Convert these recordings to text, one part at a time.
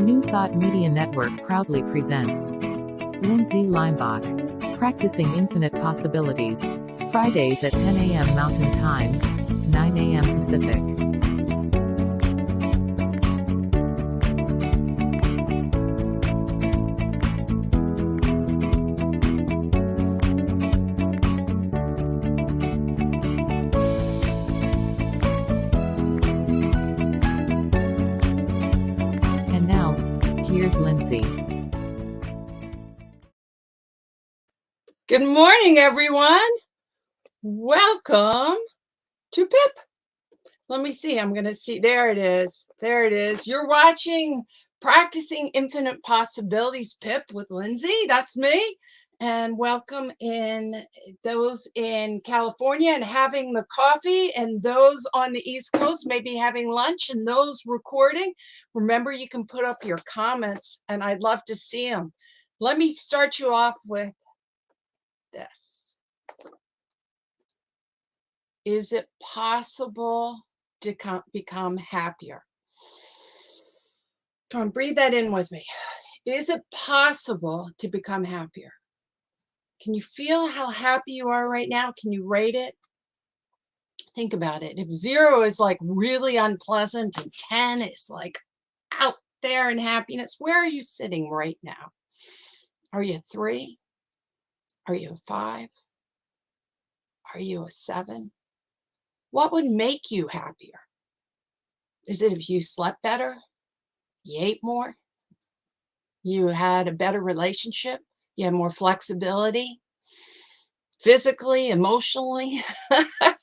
New Thought Media Network proudly presents Lindsay Leimbach, Practicing Infinite Possibilities, Fridays at 10 a.m. Mountain Time, 9 a.m. Pacific. And now, here's Lindsay. Good morning, everyone. Welcome to PIP. Let me see. I'm going to see. There it is. There it is. You're watching Practicing Infinite Possibilities PIP with Lindsay. That's me. And welcome in those in California and having the coffee, and those on the East Coast maybe having lunch, and those recording. Remember, you can put up your comments, and I'd love to see them. Let me start you off with this. Is it possible to become happier? Come on, breathe that in with me. Is it possible to become happier? Can you feel how happy you are right now? Can you rate it? Think about it. If 0 is like really unpleasant and 10 is like out there in happiness, where are you sitting right now? Are you a 3? Are you a 5? Are you a 7? What would make you happier? Is it if you slept better? You ate more? You had a better relationship? You had more flexibility? Physically, emotionally?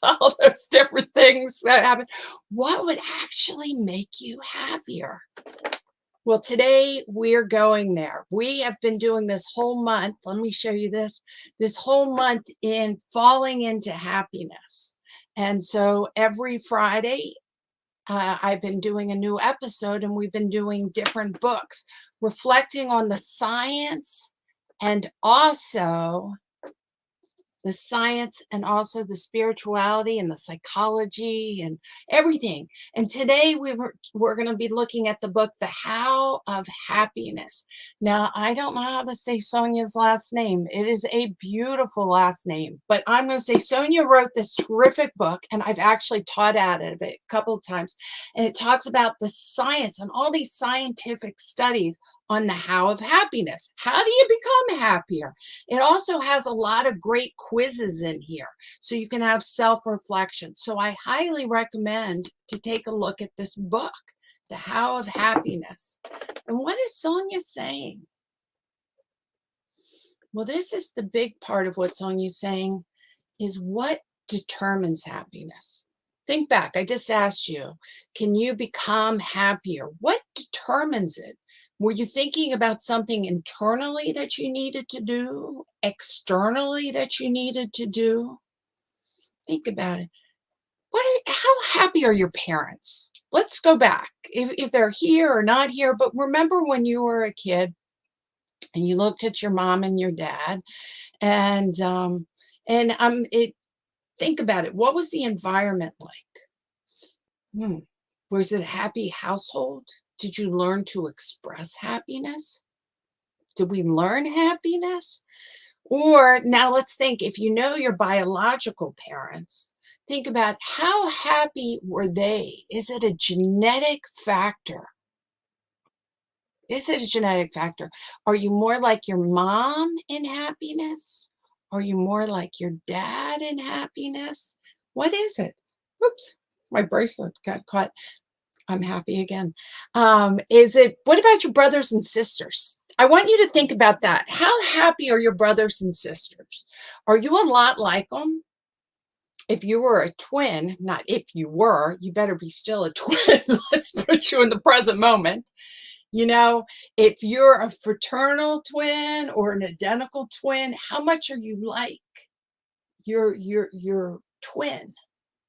All those different things that happen. What would actually make you happier? Well, today we're going there. We have been doing this whole month. Let me show you this whole month in falling into happiness. And so every Friday, I've been doing a new episode, and we've been doing different books, reflecting on the science and also the spirituality and the psychology and everything. And today we're going to be looking at the book, The How of Happiness. Now, I don't know how to say Sonia's last name. It is a beautiful last name, but I'm going to say Sonia wrote this terrific book, and I've actually taught at it a couple of times. And it talks about the science and all these scientific studies on the how of happiness. How do you become happier? It also has a lot of great quizzes in here, so you can have self-reflection. So I highly recommend to take a look at this book, The How of Happiness. And what is Sonia saying? Well, this is the big part of what Sonia's saying, is what determines happiness. Think back. I just asked you, can you become happier? What determines it? Were you thinking about something internally that you needed to do? Externally that you needed to do? Think about it. How happy are your parents? Let's go back. If they're here or not here, but remember when you were a kid and you looked at your mom and your dad, and think about it. What was the environment like? Was it a happy household? Did you learn to express happiness? Did we learn happiness? Or now let's think, if you know your biological parents, think about how happy were they? Is it a genetic factor? Is it a genetic factor? Are you more like your mom in happiness? Are you more like your dad in happiness? What is it? Oops, my bracelet got caught. I'm happy again. What about your brothers and sisters? I want you to think about that. How happy are your brothers and sisters? Are you a lot like them? If you were a twin, not if you were, you better be still a twin. Let's put you in the present moment. You know, if you're a fraternal twin or an identical twin, how much are you like your twin?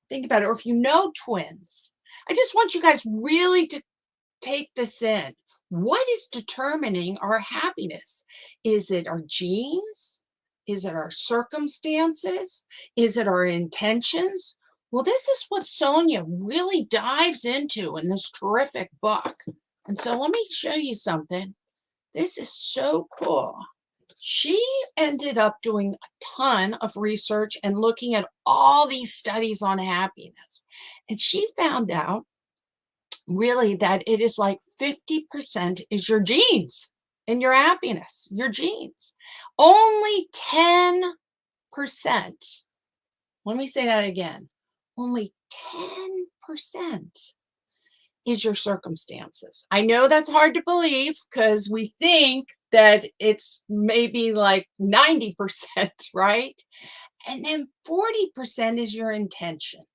Think about it. Or if you know twins. I just want you guys really to take this in. What is determining our happiness? Is it our genes? Is it our circumstances? Is it our intentions? Well, this is what Sonia really dives into in this terrific book. And so let me show you something. This is so cool. She ended up doing a ton of research and looking at all these studies on happiness. And she found out really that it is like 50% is your genes and your happiness, your genes. Only 10%. Let me say that again. Only 10% is your circumstances. I know that's hard to believe because we think that it's maybe like 90%, right? And then 40% is your intention.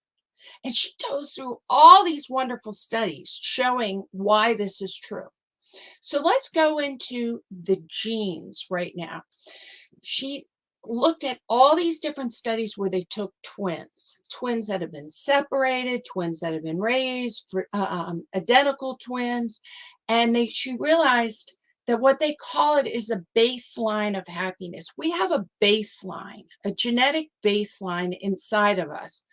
And she goes through all these wonderful studies showing why this is true. So let's go into the genes right now. She looked at all these different studies where they took twins that have been separated, twins that have been raised, identical twins, and she realized that what they call it is a baseline of happiness. We have a baseline, a genetic baseline inside of us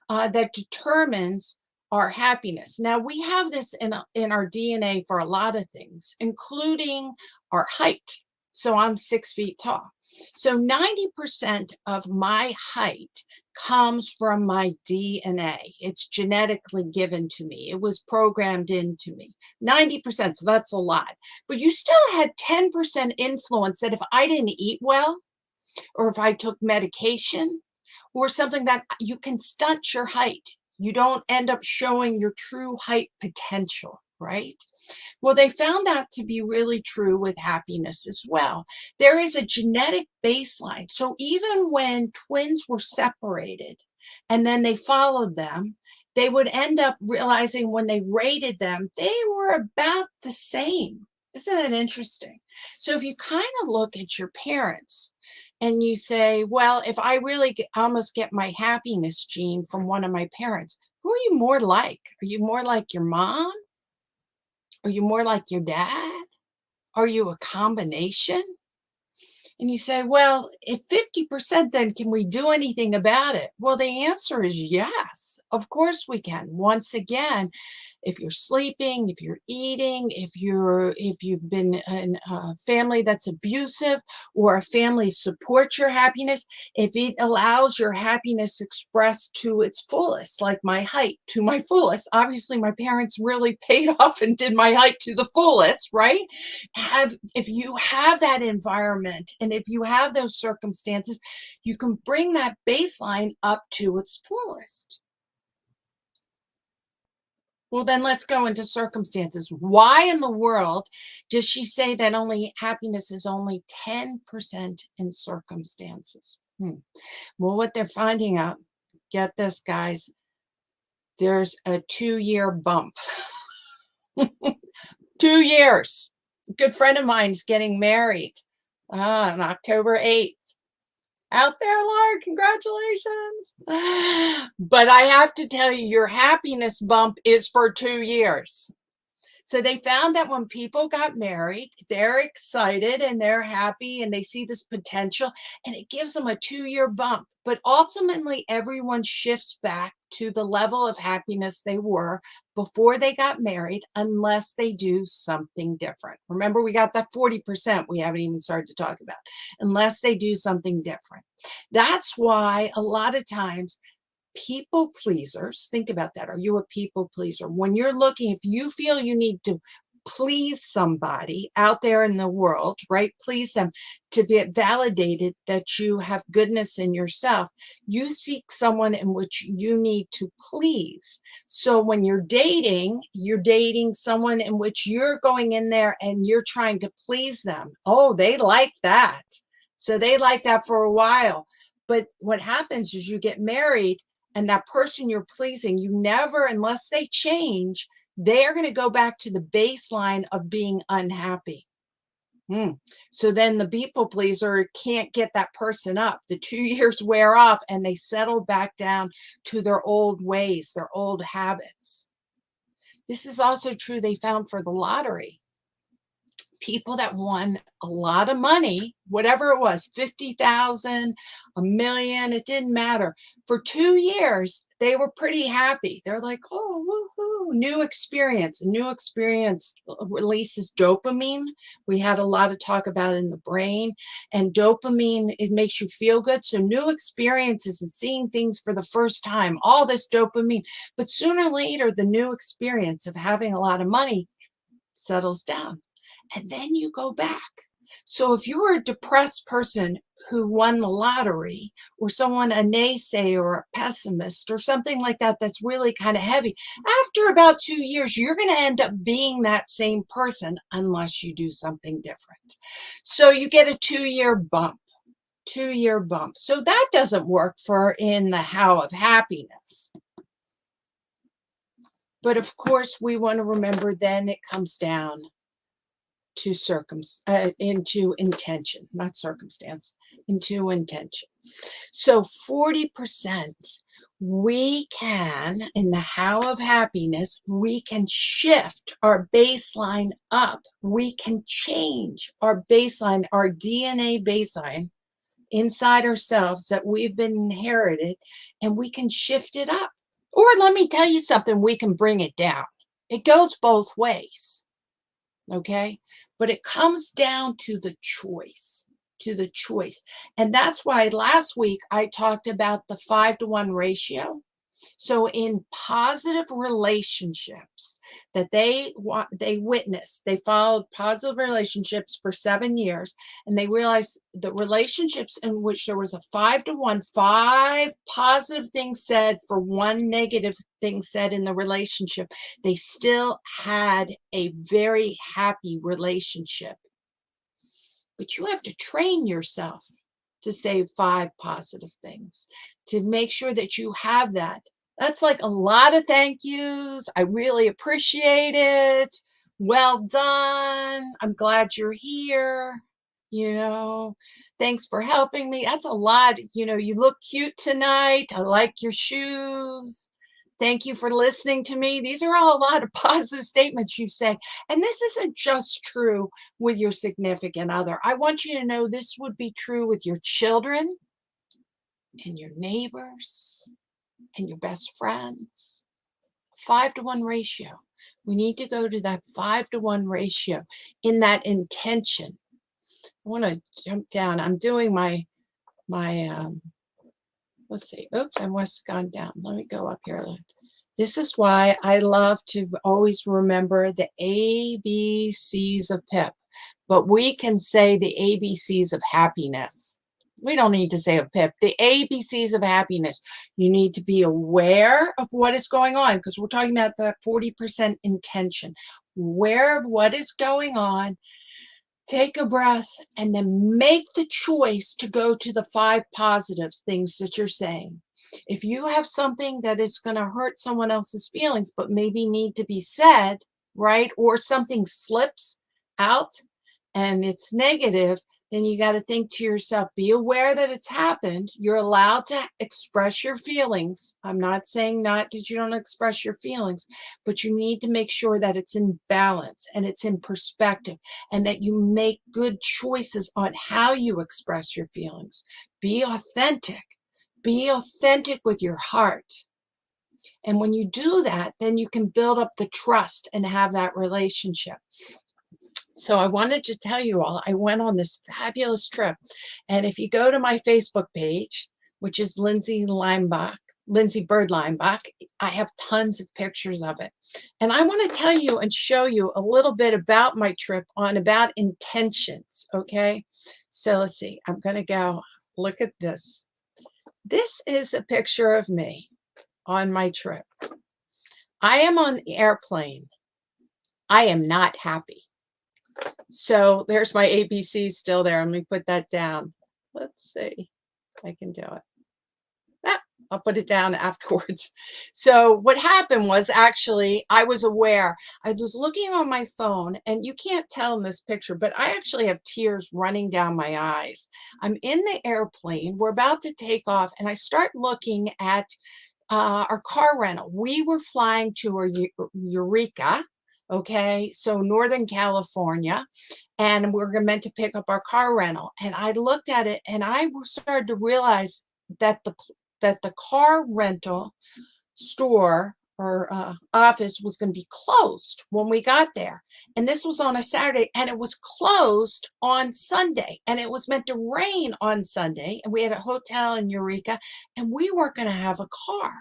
that determines our happiness. Now, we have this in our DNA for a lot of things, including our height. So I'm 6 feet tall. So 90% of my height comes from my DNA. It's genetically given to me. It was programmed into me. 90%, so that's a lot. But you still had 10% influence that if I didn't eat well, or if I took medication, or something that you can stunt your height. You don't end up showing your true height potential, right? Well, they found that to be really true with happiness as well. There is a genetic baseline. So even when twins were separated and then they followed them, they would end up realizing when they rated them, they were about the same. Isn't that interesting? So if you kind of look at your parents and you say, well, if I really almost get my happiness gene from one of my parents, who are you more like? Are you more like your mom? Are you more like your dad? Are you a combination? And you say, well, if 50%, then can we do anything about it? Well, the answer is yes. Of course we can. Once again, if you're sleeping, if you're eating, if you've been in a family that's abusive or a family supports your happiness, if it allows your happiness expressed to its fullest, like my height to my fullest. Obviously, my parents really paid off and did my height to the fullest, right? If you have that environment and if you have those circumstances, you can bring that baseline up to its fullest. Well, then let's go into circumstances. Why in the world does she say that happiness is only 10% in circumstances? Well, what they're finding out, get this, guys, there's a 2-year bump. 2 years. A good friend of mine is getting married on October 8th. Out there, Laura, congratulations. But I have to tell you, your happiness bump is for 2 years. So they found that when people got married, they're excited and they're happy and they see this potential and it gives them a 2-year bump. But ultimately, everyone shifts back to the level of happiness they were before they got married, unless they do something different. Remember, we got that 40% we haven't even started to talk about, unless they do something different. That's why a lot of times people pleasers, think about that. Are you a people pleaser? When you're looking, if you feel you need to please somebody out there in the world, right? Please them to get validated that you have goodness in yourself. You seek someone in which you need to please. So when you're dating someone in which you're going in there and you're trying to please them. Oh, they like that. So they like that for a while. But what happens is you get married and that person you're pleasing, you never, unless they change, they're going to go back to the baseline of being unhappy. So then the people pleaser can't get that person up. The 2 years wear off and they settle back down to their old ways, their old habits. This is also true, they found, for the lottery. People that won a lot of money, whatever it was, 50,000, a million, it didn't matter. For 2 years, they were pretty happy. They're like, oh, woohoo, new experience. A new experience releases dopamine. We had a lot of talk about it in the brain, and dopamine, it makes you feel good. So new experiences and seeing things for the first time, all this dopamine. But sooner or later, the new experience of having a lot of money settles down, and then you go back. So if you're a depressed person who won the lottery, or someone, a naysayer or a pessimist or something like that, that's really kind of heavy, after about 2 years, you're going to end up being that same person unless you do something different. So you get a 2-year bump. 2-year bump. So that doesn't work for in the how of happiness. But of course, we want to remember then it comes down to into intention, not circumstance, into intention. So 40%, we can, in the how of happiness, we can shift our baseline up. We can change our baseline, our DNA baseline inside ourselves that we've been inherited, and we can shift it up. Or let me tell you something, we can bring it down. It goes both ways. Okay, but it comes down to the choice, and that's why last week I talked about the 5-to-1 ratio. So in positive relationships that they witnessed, they followed positive relationships for 7 years, and they realized the relationships in which there was a 5-to-1, 5 positive things said for 1 negative thing said in the relationship, they still had a very happy relationship. But you have to train yourself to say 5 positive things, to make sure that you have that. That's like a lot of thank yous. I really appreciate it. Well done. I'm glad you're here. Thanks for helping me. That's a lot. You look cute tonight. I like your shoes. Thank you for listening to me. These are all a lot of positive statements you say. And this isn't just true with your significant other. I want you to know this would be true with your children and your neighbors and your best friends. 5-to-1 ratio. We need to go to that 5-to-1 ratio in that intention. I want to jump down. I'm doing my let's see. Oops, I must have gone down. Let me go up here. This is why I love to always remember the ABCs of PIP. But we can say the ABCs of happiness. We don't need to say a PIP. The ABCs of happiness. You need to be aware of what is going on, because we're talking about the 40% intention. Aware of what is going on. Take a breath and then make the choice to go to the 5 positive things that you're saying. If you have something that is going to hurt someone else's feelings, but maybe need to be said, right? Or something slips out and it's negative, then you got to think to yourself, be aware that it's happened. You're allowed to express your feelings. I'm not saying not that you don't express your feelings, but you need to make sure that it's in balance and it's in perspective, and that you make good choices on how you express your feelings. Be authentic. Be authentic with your heart. And when you do that, then you can build up the trust and have that relationship. So I wanted to tell you all, I went on this fabulous trip. And if you go to my Facebook page, which is Lindsay Leimbach, Lindsay Bird Leimbach, I have tons of pictures of it. And I want to tell you and show you a little bit about my trip about intentions, okay? So let's see, I'm going to go look at this. This is a picture of me on my trip. I am on the airplane. I am not happy. So there's my ABC still there. Let me put that down. Let's see if I can do it. I'll put it down afterwards. So what happened was, actually, I was aware. I was looking on my phone, and you can't tell in this picture, but I actually have tears running down my eyes. I'm in the airplane. We're about to take off, and I start looking at our car rental. We were flying to Eureka. Okay, so Northern California, and we're meant to pick up our car rental. And I looked at it, and I started to realize that the car rental store office was going to be closed when we got there. And this was on a Saturday, and it was closed on Sunday. And it was meant to rain on Sunday. And we had a hotel in Eureka, and we weren't going to have a car.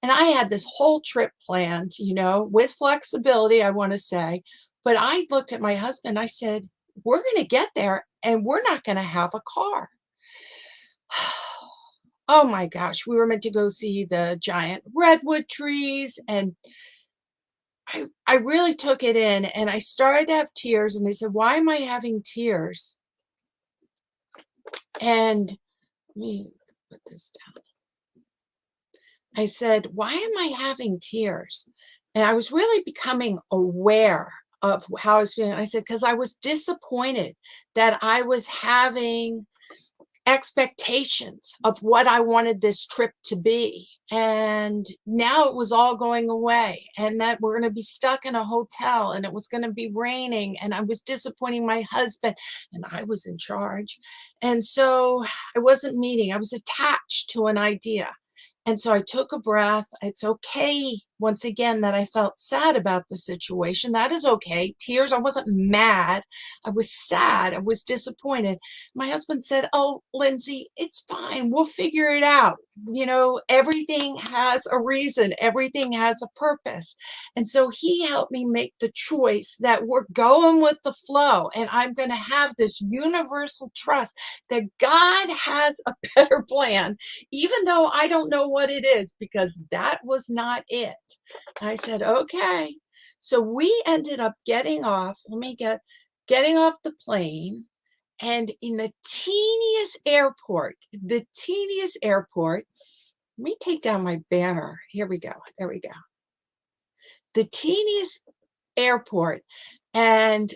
And I had this whole trip planned, with flexibility, I want to say. But I looked at my husband, I said, we're going to get there, and we're not going to have a car. Oh my gosh, we were meant to go see the giant redwood trees, and I really took it in, and I started to have tears, and I said, why am I having tears? And let me put this down. I said, why am I having tears? And I was really becoming aware of how I was feeling. I said, because I was disappointed that I was having expectations of what I wanted this trip to be. And now it was all going away, and that we're going to be stuck in a hotel, and it was going to be raining, and I was disappointing my husband, and I was in charge. And so I wasn't meeting. I was attached to an idea. And so I took a breath. It's okay, once again, that I felt sad about the situation. That is okay. Tears. I wasn't mad. I was sad. I was disappointed. My husband said, oh, Lindsay, it's fine. We'll figure it out. Everything has a reason. Everything has a purpose. And so he helped me make the choice that we're going with the flow. And I'm going to have this universal trust that God has a better plan, even though I don't know what it is, because that was not it. And I said, okay. So we ended up getting off. Getting off the plane. And in the teeniest airport, let me take down my banner. Here we go. There we go. The teeniest airport. And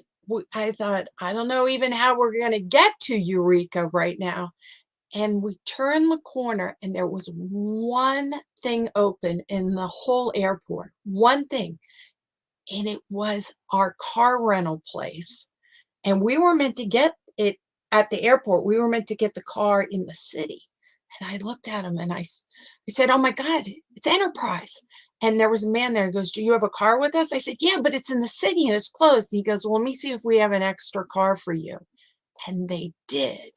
I thought, I don't know even how we're going to get to Eureka right now. And we turned the corner, and there was one thing open in the whole airport. One thing. And it was our car rental place. And we were meant to get it at the airport. We were meant to get the car in the city. And I looked at him, and I said, oh my God, it's Enterprise. And there was a man there who goes, do you have a car with us? I said, yeah, but it's in the city and it's closed. And he goes, well, let me see if we have an extra car for you. And they did.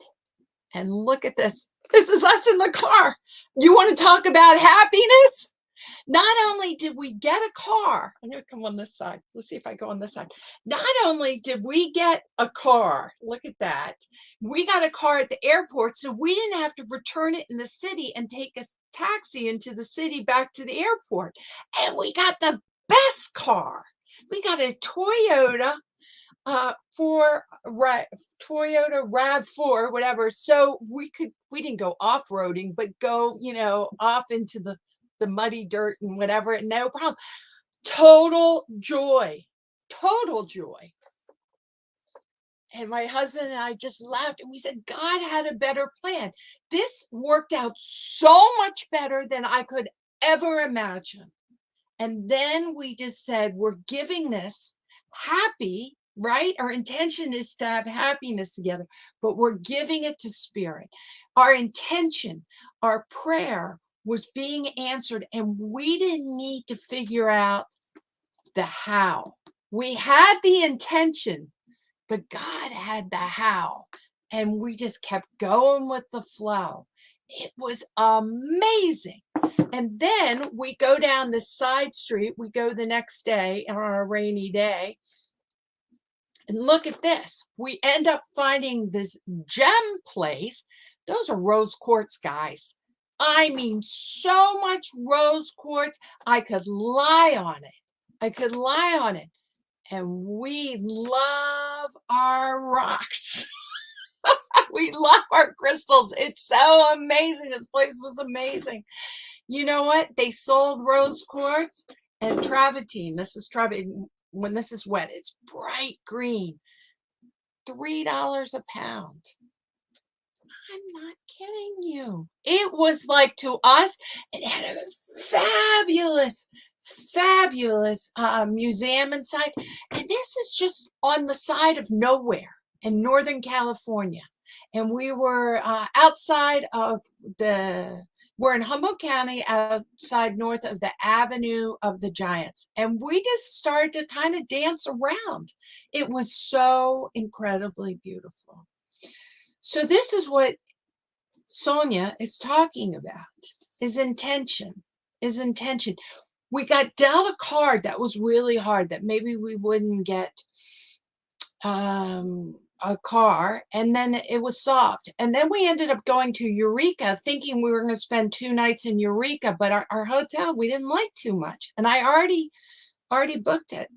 And look at this. This is us in the car. You want to talk about happiness? Not only did we get a car, I'm going to come on this side. Let's see if I go on this side. Not only did we get a car, look at that. We got a car at the airport, so we didn't have to return it in the city and take a taxi into the city back to the airport. And we got the best car. We got a Toyota Toyota RAV4, whatever. So we didn't go off-roading, but go, off into the muddy dirt and whatever. No problem. Total joy. And my husband and I just laughed, and we said, God had a better plan. This worked out so much better than I could ever imagine. And then we just said, we're giving this happy, right? Our intention is to have happiness together, but we're giving it to Spirit. Our intention, our prayer was being answered, and we didn't need to figure out the how. We had the intention, but God had the how, and we just kept going with the flow. It was amazing. And then we go down the side street. We go the next day on a rainy day. And look at this. We end up finding this gem place. Those are rose quartz, guys. I mean, so much rose quartz. I could lie on it. And we love our rocks. We love our crystals. It's so amazing. This place was amazing. You know what? They sold rose quartz and travertine. This is travertine. When this is wet, it's bright green. $3 a pound. I'm not kidding you. It was like, to us, it had a fabulous museum inside. And this is just on the side of nowhere in Northern California. and we were outside of we're in Humboldt County, outside north of the Avenue of the Giants. And we just started to kind of dance around. It was so incredibly beautiful. So this is what Sonia is talking about, is intention, We got dealt a card that was really hard, that maybe we wouldn't get a car, and then it was solved. And then we ended up going to Eureka, thinking we were going to spend 2 nights in Eureka, but our hotel we didn't like too much, and I already booked it.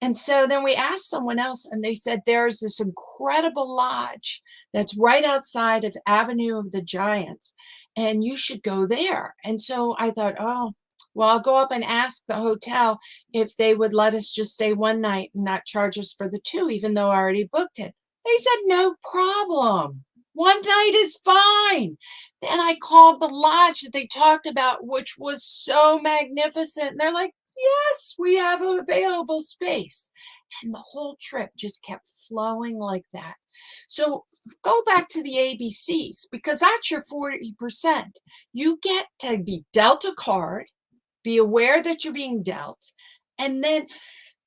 And so then we asked someone else, and they said there's this incredible lodge that's right outside of Avenue of the Giants, and you should go there. And so I thought, oh, well, I'll go up and ask the hotel if they would let us just stay 1 night and not charge us for the 2, even though I already booked it. They said, no problem. 1 night is fine. Then I called the lodge that they talked about, which was so magnificent. And they're like, yes, we have available space. And the whole trip just kept flowing like that. So go back to the ABCs, because that's your 40%. You get to be dealt a card, be aware that you're being dealt, and then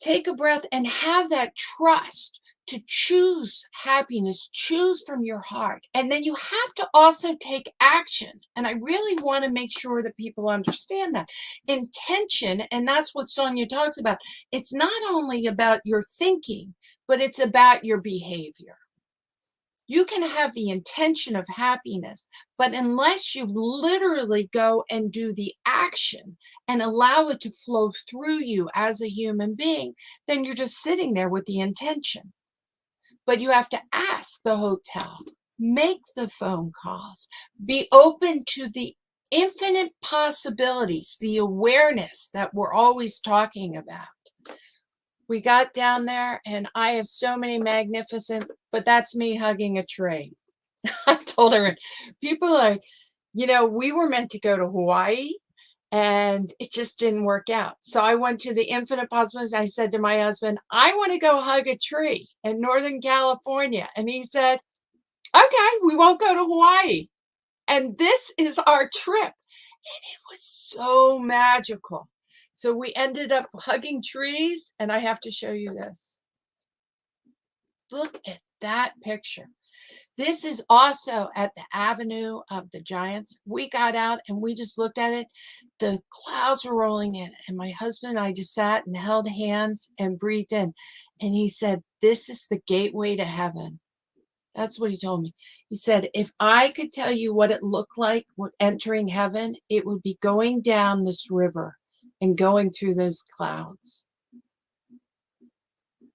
take a breath and have that trust to choose happiness, choose from your heart. And then you have to also take action. And I really want to make sure that people understand that. Intention, and that's what Sonia talks about, it's not only about your thinking, but it's about your behavior. You can have the intention of happiness, but unless you literally go and do the action and allow it to flow through you as a human being, then you're just sitting there with the intention. But you have to ask the hotel, make the phone calls, be open to the infinite possibilities, the awareness that we're always talking about. We got down there, and I have so many magnificent, but that's me hugging a tree. I told her, people are like, we were meant to go to Hawaii, and it just didn't work out. So I went to the infinite possibilities. I said to my husband, I want to go hug a tree in Northern California. And he said, okay, we won't go to Hawaii. And this is our trip. And it was so magical. So we ended up hugging trees, and I have to show you this. Look at that picture. This is also at the Avenue of the Giants. We got out and we just looked at it. The clouds were rolling in, and my husband and I just sat and held hands and breathed in. And he said, this is the gateway to heaven. That's what he told me. He said, if I could tell you what it looked like entering heaven, it would be going down this river and going through those clouds.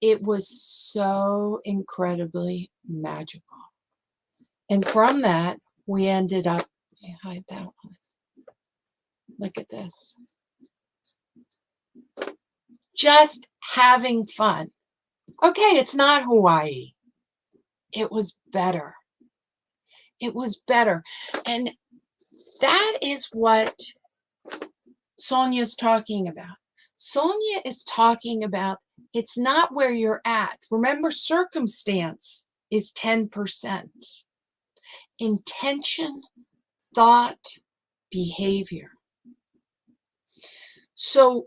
It was so incredibly magical. And from that, we ended up, let me hide that one. Look at this. Just having fun. Okay, it's not Hawaii. It was better. It was better. And that is what Sonia's talking about. Sonia is talking about, it's not where you're at. Remember, circumstance is 10%. Intention, thought, behavior. So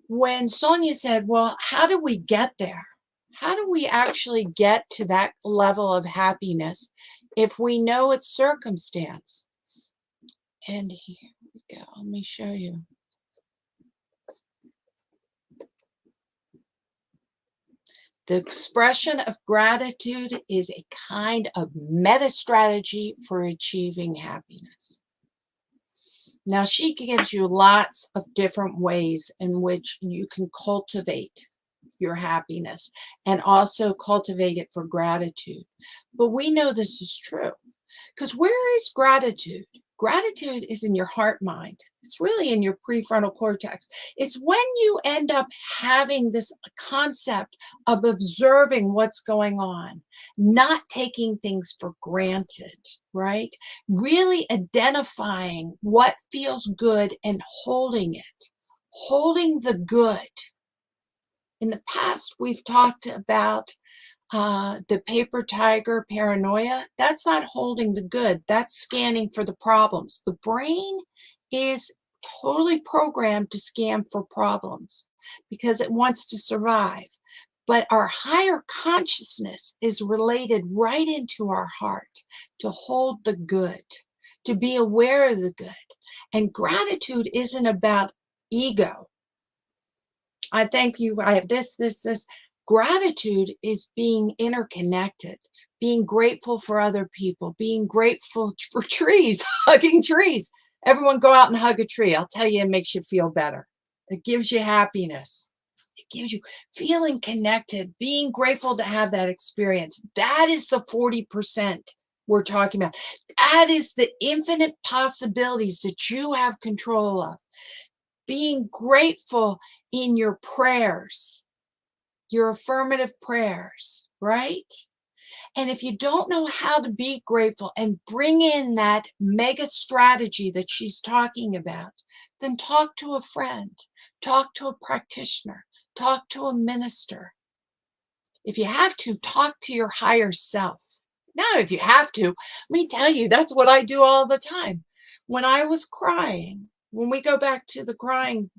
when Sonia said, well, how do we get there? How do we actually get to that level of happiness if we know it's circumstance? And here we go. Let me show you. The expression of gratitude is a kind of meta strategy for achieving happiness. Now, she gives you lots of different ways in which you can cultivate your happiness and also cultivate it for gratitude. But we know this is true, because where is gratitude? Gratitude is in your heart mind. It's really in your prefrontal cortex. It's when you end up having this concept of observing what's going on, not taking things for granted, right? Really identifying what feels good and holding it, holding the good. In the past, we've talked about the paper tiger paranoia. That's not holding the good. That's scanning for the problems. The brain is totally programmed to scan for problems because it wants to survive. But our higher consciousness is related right into our heart to hold the good, to be aware of the good. And gratitude isn't about ego. I thank you. I have this. Gratitude is being interconnected, being grateful for other people, being grateful for trees, hugging trees. Everyone go out and hug a tree. I'll tell you, it makes you feel better. It gives you happiness. It gives you feeling connected, being grateful to have that experience. That is the 40% we're talking about. That is the infinite possibilities that you have control of. Being grateful in your prayers, your affirmative prayers, right? And if you don't know how to be grateful and bring in that mega strategy that she's talking about, then talk to a friend, talk to a practitioner, talk to a minister. If you have to, talk to your higher self. Now, if you have to, let me tell you, that's what I do all the time. When I was crying, when we go back to the crying,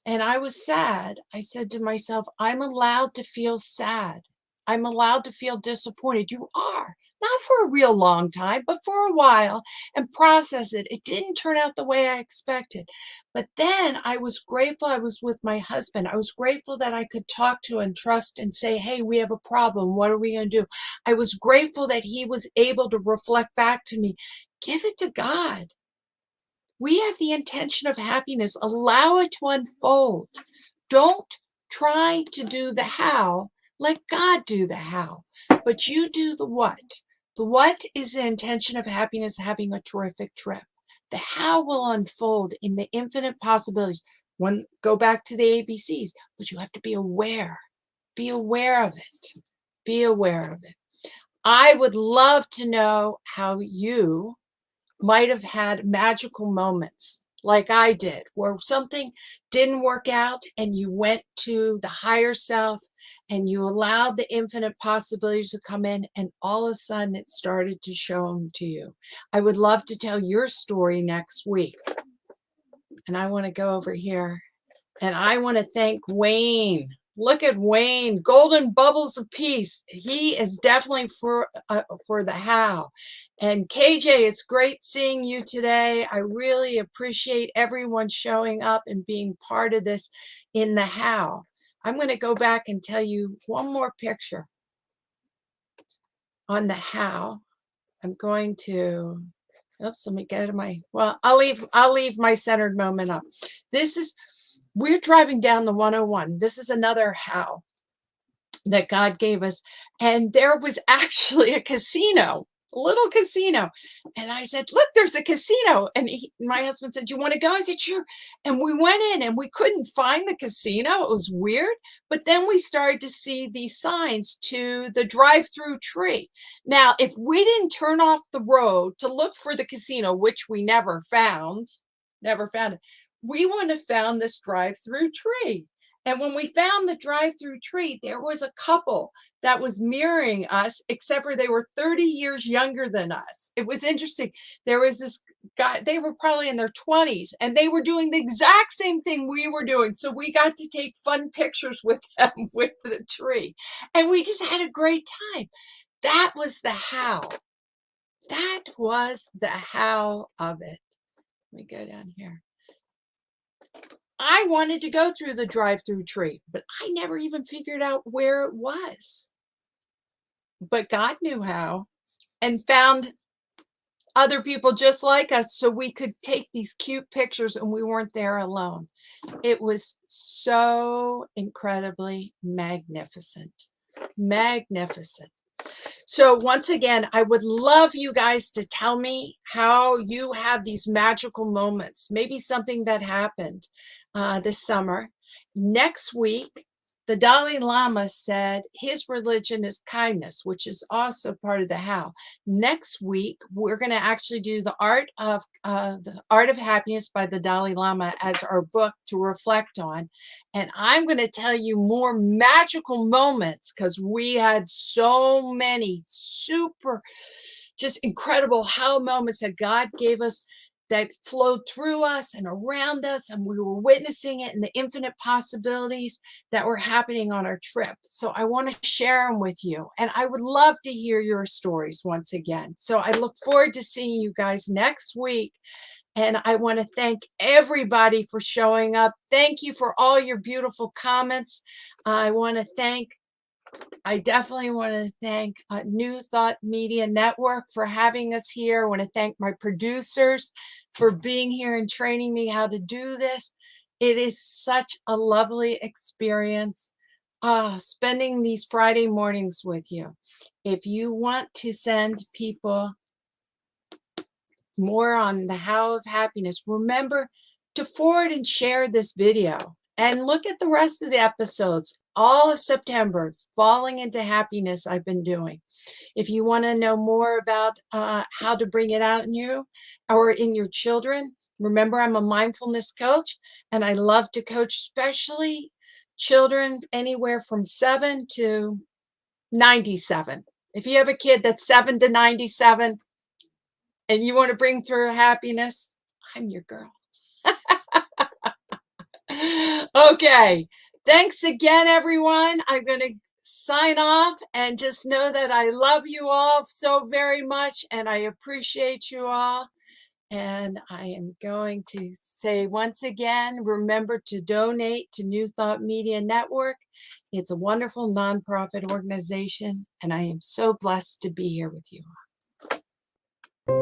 and I was sad, I said to myself, I'm allowed to feel sad. I'm allowed to feel disappointed. You are. Not for a real long time, but for a while, and process it. It didn't turn out the way I expected. But then I was grateful I was with my husband. I was grateful that I could talk to and trust and say, hey, we have a problem. What are we going to do? I was grateful that he was able to reflect back to me. Give it to God. We have the intention of happiness. Allow it to unfold. Don't try to do the how. Let God do the how. But you do the what. The what is the intention of happiness, having a terrific trip. The how will unfold in the infinite possibilities. Go back to the ABCs, but you have to be aware. Be aware of it. Be aware of it. I would love to know how you might have had magical moments like I did, where something didn't work out and you went to the higher self and you allowed the infinite possibilities to come in, and all of a sudden it started to show them to you. I would love to tell your story next week. And I want to go over here and I want to thank Wayne. Look at Wayne, golden bubbles of peace. He is definitely for the how. And KJ, it's great seeing you today. I really appreciate everyone showing up and being part of this in the how. I'm going to go back and tell you one more picture on the how. I'm going to, oops, let me get to my, well, I'll leave my centered moment up. We're driving down the 101. This is another how that God gave us. And there was actually a casino, a little casino. And I said, look, there's a casino. And my husband said, you want to go? I said, sure. And we went in and we couldn't find the casino. It was weird. But then we started to see these signs to the drive-through tree. Now, if we didn't turn off the road to look for the casino, which we never found it, we wouldn't have found this drive-through tree. And when we found the drive-through tree, there was a couple that was mirroring us, except for they were 30 years younger than us. It was interesting. There was this guy, they were probably in their 20s, and they were doing the exact same thing we were doing. So we got to take fun pictures with them with the tree. And we just had a great time. That was the how. That was the how of it. Let me go down here. I wanted to go through the drive-through tree, but I never even figured out where it was. But God knew how, and found other people just like us so we could take these cute pictures and we weren't there alone. It was so incredibly magnificent. Magnificent. So once again, I would love you guys to tell me how you have these magical moments, maybe something that happened this summer. Next week, the Dalai Lama said his religion is kindness, which is also part of the how. Next week, we're going to actually do the Art of Happiness by the Dalai Lama as our book to reflect on. And I'm going to tell you more magical moments because we had so many super, just incredible how moments that God gave us that flowed through us and around us, and we were witnessing it and the infinite possibilities that were happening on our trip. So I want to share them with you, and I would love to hear your stories once again. So I look forward to seeing you guys next week, and I want to thank everybody for showing up. Thank you for all your beautiful comments. I definitely want to thank New Thought Media Network for having us here. I want to thank my producers for being here and training me how to do this. It is such a lovely experience spending these Friday mornings with you. If you want to send people more on the how of happiness, remember to forward and share this video. And look at the rest of the episodes. All of September, Falling into Happiness, I've been doing. If you want to know more about how to bring it out in you or in your children, remember I'm a mindfulness coach, and I love to coach especially children anywhere from 7 to 97. If you have a kid that's 7 to 97 and you want to bring through happiness, I'm your girl. Okay. Thanks again, everyone. I'm going to sign off and just know that I love you all so very much and I appreciate you all. And I am going to say once again, remember to donate to New Thought Media Network. It's a wonderful nonprofit organization, and I am so blessed to be here with you.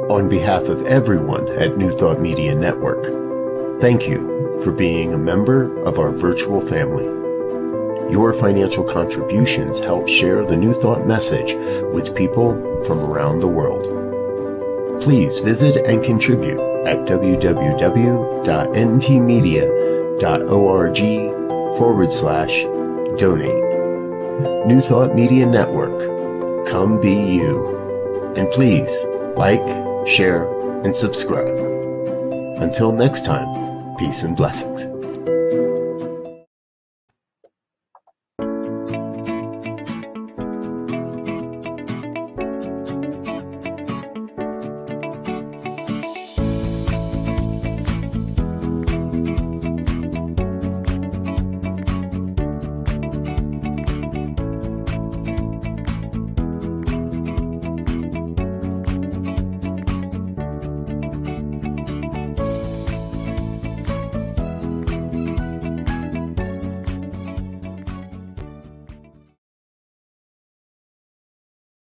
On behalf of everyone at New Thought Media Network, thank you for being a member of our virtual family. Your financial contributions help share the New Thought message with people from around the world. Please visit and contribute at www.ntmedia.org/donate. New Thought Media Network, come be you. And please like, share, and subscribe. Until next time, peace and blessings.